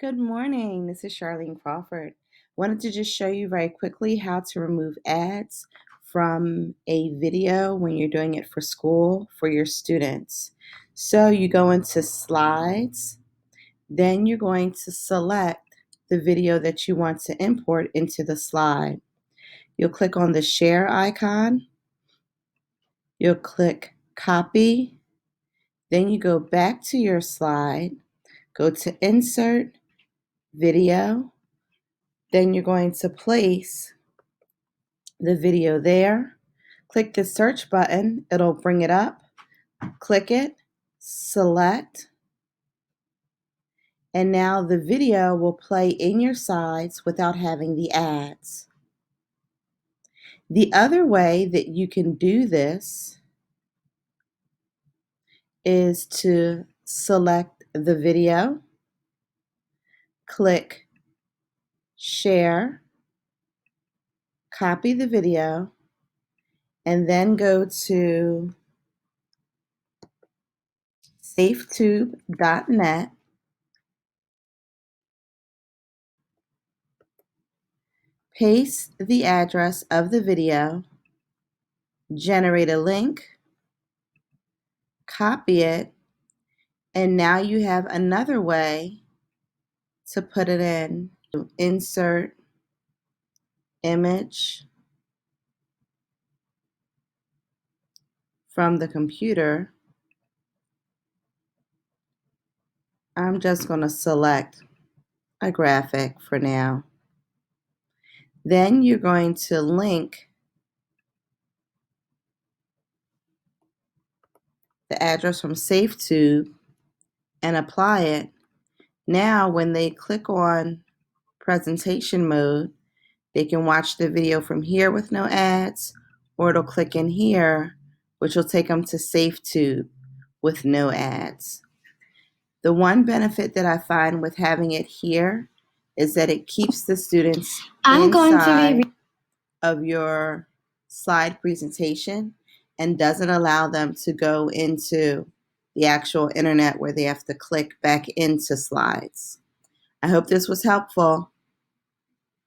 Good morning. This is Charlene Crawford. Wanted to just show you very quickly how to remove ads from a video when you're doing it for school for your students. So you go into slides, then you're going to select the video that you want to import into the slide. You'll click on the share icon, you'll click copy, then you go back to your slide, go to insert video. Then you're going to place the video there. Click the search button. It'll bring it up. Click it, select, and now the video will play in your sides without having the ads. The other way that you can do this is to select the video, click share, copy the video, and then go to safetube.net, paste the address of the video, generate a link, copy it, and now you have another way to put it in. Insert image from the computer. I'm just going to select a graphic for now. Then you're going to link the address from SafeTube and apply it. Now when they click on presentation mode, they can watch the video from here with no ads, or it'll click in here, which will take them to SafeTube with no ads. The one benefit that I find with having it here is that it keeps the students inside of your slide presentation and doesn't allow them to go into the actual internet where they have to click back into slides. I hope this was helpful.